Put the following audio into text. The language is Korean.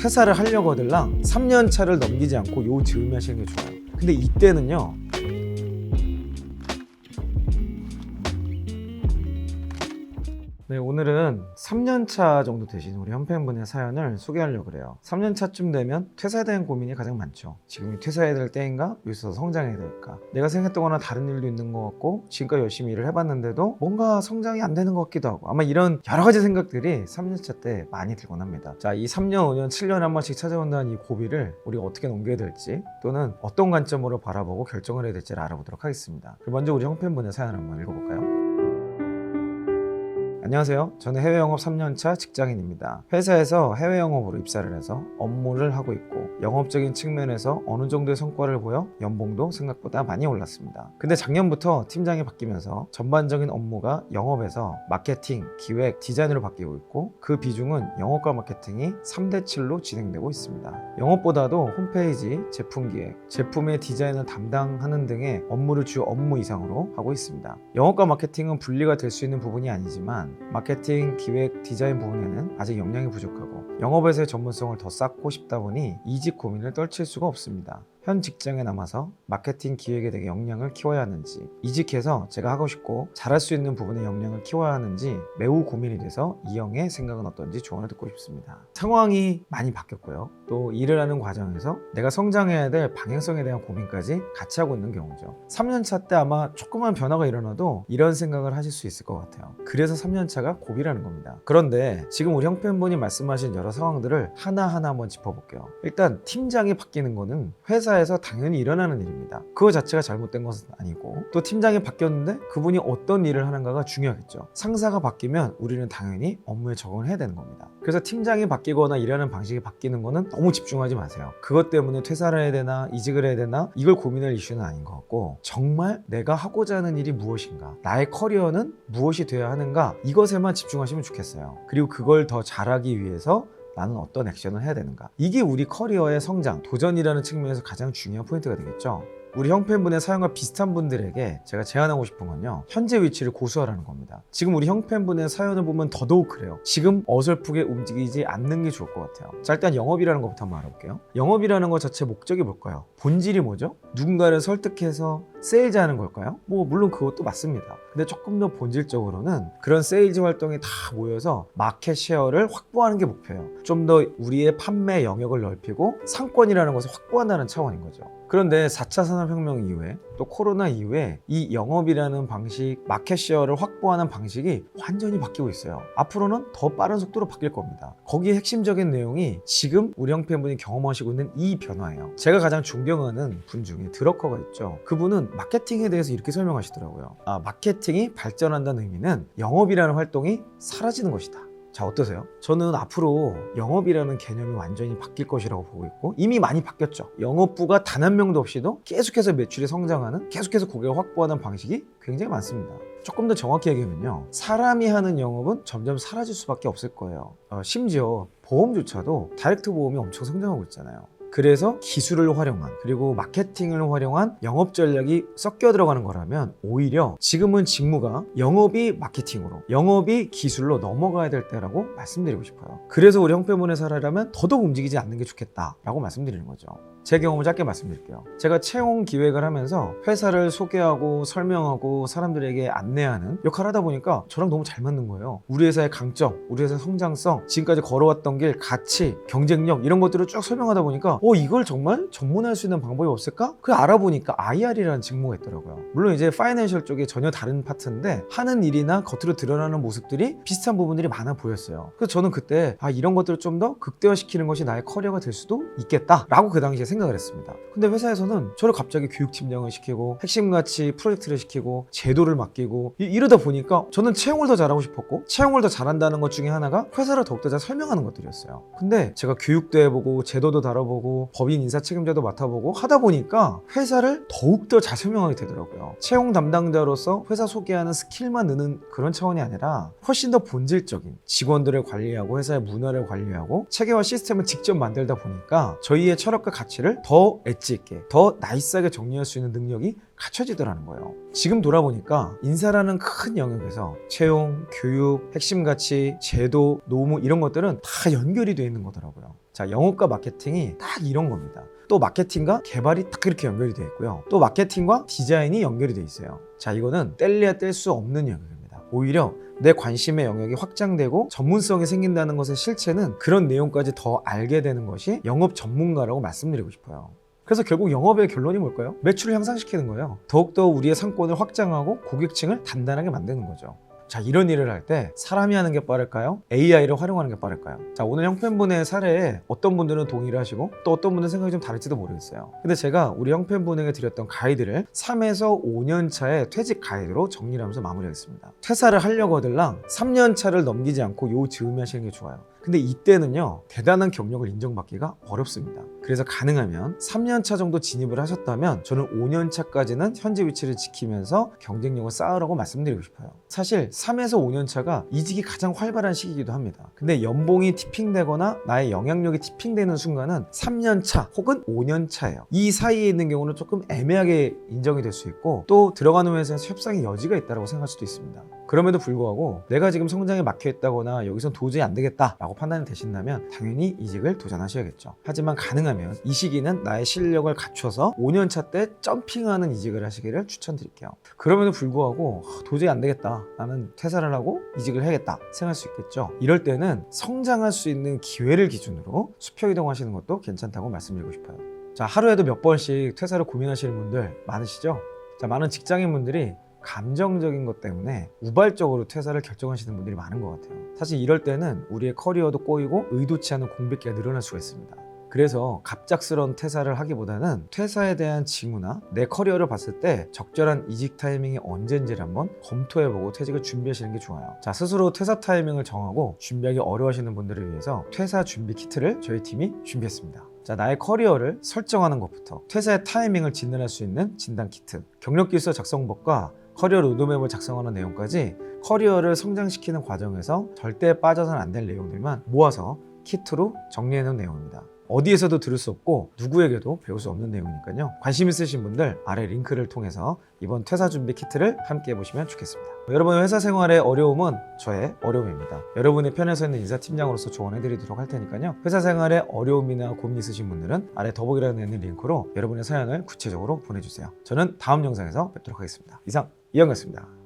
퇴사를 하려고 하들랑 3년 차를 넘기지 않고 요 즈음에 하시는 게 좋아요. 근데 이때는요, 네, 오늘은 3년차 정도 되신 우리 현 팬분의 사연을 소개하려고 그래요. 3년차쯤 되면 퇴사에 대한 고민이 가장 많죠. 지금이 퇴사해야 될 때인가? 여기서 성장해야 될까? 내가 생각했던 거나 다른 일도 있는 것 같고 지금까지 열심히 일을 해봤는데도 뭔가 성장이 안 되는 것 같기도 하고, 아마 이런 여러 가지 생각들이 3년차 때 많이 들곤 합니다. 자, 이 3년, 5년, 7년에 한 번씩 찾아온다는 이 고비를 우리가 어떻게 넘겨야 될지, 또는 어떤 관점으로 바라보고 결정을 해야 될지를 알아보도록 하겠습니다. 그럼 먼저 우리 현 팬분의 사연을 한번 읽어볼까요? 안녕하세요. 저는 해외 영업 3년차 직장인입니다. 회사에서 해외 영업으로 입사를 해서 업무를 하고 있고, 영업적인 측면에서 어느 정도의 성과를 보여 연봉도 생각보다 많이 올랐습니다. 근데 작년부터 팀장이 바뀌면서 전반적인 업무가 영업에서 마케팅, 기획, 디자인으로 바뀌고 있고, 그 비중은 영업과 마케팅이 3대7로 진행되고 있습니다. 영업보다도 홈페이지, 제품 기획, 제품의 디자인을 담당하는 등의 업무를 주 업무 이상으로 하고 있습니다. 영업과 마케팅은 분리가 될 수 있는 부분이 아니지만 마케팅, 기획, 디자인 부분에는 아직 역량이 부족하고, 영업에서의 전문성을 더 쌓고 싶다 보니 이직 고민을 떨칠 수가 없습니다. 현 직장에 남아서 마케팅 기획에 대해 역량을 키워야 하는지, 이직해서 제가 하고 싶고 잘할 수 있는 부분의 역량을 키워야 하는지 매우 고민이 돼서 이형의 생각은 어떤지 조언을 듣고 싶습니다. 상황이 많이 바뀌었고요. 또 일을 하는 과정에서 내가 성장해야 될 방향성에 대한 고민까지 같이 하고 있는 경우죠. 3년차 때 아마 조그만 변화가 일어나도 이런 생각을 하실 수 있을 것 같아요. 그래서 3년차가 고비라는 겁니다. 그런데 지금 우리 형 팬분이 말씀하신 여러 상황들을 하나하나 한번 짚어볼게요. 일단 팀장이 바뀌는 거는 회사에서 당연히 일어나는 일입니다. 그거 자체가 잘못된 것은 아니고, 또 팀장이 바뀌었는데 그분이 어떤 일을 하는가가 중요하겠죠. 상사가 바뀌면 우리는 당연히 업무에 적응을 해야 되는 겁니다. 그래서 팀장이 바뀌거나 일하는 방식이 바뀌는 거는 너무 집중하지 마세요. 그것 때문에 퇴사를 해야 되나 이직을 해야 되나 이걸 고민할 이슈는 아닌 것 같고, 정말 내가 하고자 하는 일이 무엇인가, 나의 커리어는 무엇이 되어야 하는가, 이것에만 집중하시면 좋겠어요. 그리고 그걸 더 잘하기 위해서 나는 어떤 액션을 해야 되는가, 이게 우리 커리어의 성장, 도전이라는 측면에서 가장 중요한 포인트가 되겠죠. 우리 형 팬분의 사연과 비슷한 분들에게 제가 제안하고 싶은 건요, 현재 위치를 고수하라는 겁니다. 지금 우리 형 팬분의 사연을 보면 더더욱 그래요. 지금 어설프게 움직이지 않는 게 좋을 것 같아요. 자, 일단 영업이라는 것부터 한번 알아볼게요. 영업이라는 것 자체 목적이 뭘까요? 본질이 뭐죠? 누군가를 설득해서 세일즈하는 걸까요? 물론 그것도 맞습니다. 근데 조금 더 본질적으로는 그런 세일즈 활동이 다 모여서 마켓 쉐어를 확보하는 게 목표예요. 좀 더 우리의 판매 영역을 넓히고 상권이라는 것을 확보한다는 차원인 거죠. 그런데 4차 산업혁명 이후에, 또 코로나 이후에 이 영업이라는 방식, 마켓 쉐어를 확보하는 방식이 완전히 바뀌고 있어요. 앞으로는 더 빠른 속도로 바뀔 겁니다. 거기에 핵심적인 내용이 지금 우리 형 팬분이 경험하시고 있는 이 변화예요. 제가 가장 존경하는 분 중에 드러커가 있죠. 그분은 마케팅에 대해서 이렇게 설명하시더라고요. 마케팅이 발전한다는 의미는 영업이라는 활동이 사라지는 것이다. 자, 어떠세요? 저는 앞으로 영업이라는 개념이 완전히 바뀔 것이라고 보고 있고, 이미 많이 바뀌었죠. 영업부가 단 한 명도 없이도 계속해서 매출이 성장하는, 계속해서 고객을 확보하는 방식이 굉장히 많습니다. 조금 더 정확히 얘기하면요, 사람이 하는 영업은 점점 사라질 수밖에 없을 거예요. 심지어 보험조차도 다이렉트 보험이 엄청 성장하고 있잖아요. 그래서 기술을 활용한, 그리고 마케팅을 활용한 영업 전략이 섞여 들어가는 거라면, 오히려 지금은 직무가 영업이 마케팅으로, 영업이 기술로 넘어가야 될 때라고 말씀드리고 싶어요. 그래서 우리 형 팬분의 사례라면 더더욱 움직이지 않는 게 좋겠다라고 말씀드리는 거죠. 제 경험을 짧게 말씀드릴게요. 제가 채용 기획을 하면서 회사를 소개하고 설명하고 사람들에게 안내하는 역할을 하다 보니까 저랑 너무 잘 맞는 거예요. 우리 회사의 강점, 우리 회사의 성장성, 지금까지 걸어왔던 길, 가치, 경쟁력, 이런 것들을 쭉 설명하다 보니까 이걸 정말 전문화할 수 있는 방법이 없을까? 그 알아보니까 IR이라는 직무가 있더라고요. 물론 이제 파이낸셜 쪽에 전혀 다른 파트인데 하는 일이나 겉으로 드러나는 모습들이 비슷한 부분들이 많아 보였어요. 그래서 저는 그때 이런 것들을 좀 더 극대화시키는 것이 나의 커리어가 될 수도 있겠다라고 그 당시에 생각을 했습니다. 근데 회사에서는 저를 갑자기 교육팀장을 시키고 핵심 가치 프로젝트를 시키고 제도를 맡기고 이러다 보니까 저는 채용을 더 잘하고 싶었고, 채용을 더 잘한다는 것 중에 하나가 회사를 더욱더 잘 설명하는 것들이었어요. 근데 제가 교육도 해보고 제도도 다뤄보고 법인 인사 책임자도 맡아보고 하다 보니까 회사를 더욱더 잘 설명하게 되더라고요. 채용 담당자로서 회사 소개하는 스킬만 느는 그런 차원이 아니라 훨씬 더 본질적인 직원들을 관리하고 회사의 문화를 관리하고 체계와 시스템을 직접 만들다 보니까 저희의 철학과 가치를 것들을 더 엣지 있게, 더 나이스하게 정리할 수 있는 능력이 갖춰지더라는 거예요. 지금 돌아보니까 인사라는 큰 영역에서 채용, 교육, 핵심 가치, 제도, 노무 이런 것들은 다 연결이 되어 있는 거더라고요. 자, 영업과 마케팅이 딱 이런 겁니다. 또 마케팅과 개발이 딱 이렇게 연결이 되어 있고요. 또 마케팅과 디자인이 연결이 되어 있어요. 자, 이거는 뗄래야 뗄 수 없는 영역입니다. 오히려 내 관심의 영역이 확장되고 전문성이 생긴다는 것의 실체는 그런 내용까지 더 알게 되는 것이 영업 전문가라고 말씀드리고 싶어요. 그래서 결국 영업의 결론이 뭘까요? 매출을 향상시키는 거예요. 더욱더 우리의 상권을 확장하고 고객층을 단단하게 만드는 거죠. 자, 이런 일을 할 때 사람이 하는 게 빠를까요? AI를 활용하는 게 빠를까요? 자, 오늘 형편분의 사례에 어떤 분들은 동의를 하시고 또 어떤 분들은 생각이 좀 다를지도 모르겠어요. 근데 제가 우리 형편분에게 드렸던 가이드를 3에서 5년 차의 퇴직 가이드로 정리를 하면서 마무리하겠습니다. 퇴사를 하려고 하들랑 3년 차를 넘기지 않고 요 즈음에 하시는 게 좋아요. 근데 이때는요, 대단한 경력을 인정받기가 어렵습니다. 그래서 가능하면 3년차 정도 진입을 하셨다면 저는 5년차까지는 현재 위치를 지키면서 경쟁력을 쌓으라고 말씀드리고 싶어요. 사실 3에서 5년차가 이직이 가장 활발한 시기이기도 합니다. 근데 연봉이 티핑되거나 나의 영향력이 티핑되는 순간은 3년차 혹은 5년차예요. 이 사이에 있는 경우는 조금 애매하게 인정이 될 수 있고 또 들어가는 회사에서 협상의 여지가 있다고 생각할 수도 있습니다. 그럼에도 불구하고 내가 지금 성장에 막혀 있다거나 여기선 도저히 안 되겠다라고 판단이 되신다면 당연히 이직을 도전하셔야겠죠. 하지만 가능하면 이 시기는 나의 실력을 갖춰서 5년차 때 점핑하는 이직을 하시기를 추천드릴게요. 그럼에도 불구하고 도저히 안 되겠다, 나는 퇴사를 하고 이직을 해야겠다 생각할 수 있겠죠. 이럴 때는 성장할 수 있는 기회를 기준으로 수평 이동하시는 것도 괜찮다고 말씀드리고 싶어요. 자, 하루에도 몇 번씩 퇴사를 고민하시는 분들 많으시죠? 자, 많은 직장인분들이 감정적인 것 때문에 우발적으로 퇴사를 결정하시는 분들이 많은 것 같아요. 사실 이럴 때는 우리의 커리어도 꼬이고 의도치 않은 공백기가 늘어날 수가 있습니다. 그래서 갑작스러운 퇴사를 하기보다는 퇴사에 대한 징후나 내 커리어를 봤을 때 적절한 이직 타이밍이 언제인지를 한번 검토해보고 퇴직을 준비하시는 게 좋아요. 자, 스스로 퇴사 타이밍을 정하고 준비하기 어려워하시는 분들을 위해서 퇴사 준비 키트를 저희 팀이 준비했습니다. 자, 나의 커리어를 설정하는 것부터 퇴사의 타이밍을 진단할 수 있는 진단 키트, 경력기술 작성법과 커리어 로드맵을 작성하는 내용까지 커리어를 성장시키는 과정에서 절대 빠져서는 안 될 내용들만 모아서 키트로 정리해놓은 내용입니다. 어디에서도 들을 수 없고 누구에게도 배울 수 없는 내용이니까요. 관심 있으신 분들 아래 링크를 통해서 이번 퇴사 준비 키트를 함께 해보시면 좋겠습니다. 여러분의 회사 생활의 어려움은 저의 어려움입니다. 여러분의 편에 서 있는 인사팀장으로서 조언해드리도록 할 테니까요. 회사 생활에 어려움이나 고민 있으신 분들은 아래 더보기란에 있는 링크로 여러분의 사연을 구체적으로 보내주세요. 저는 다음 영상에서 뵙도록 하겠습니다. 이상 이영이었습니다.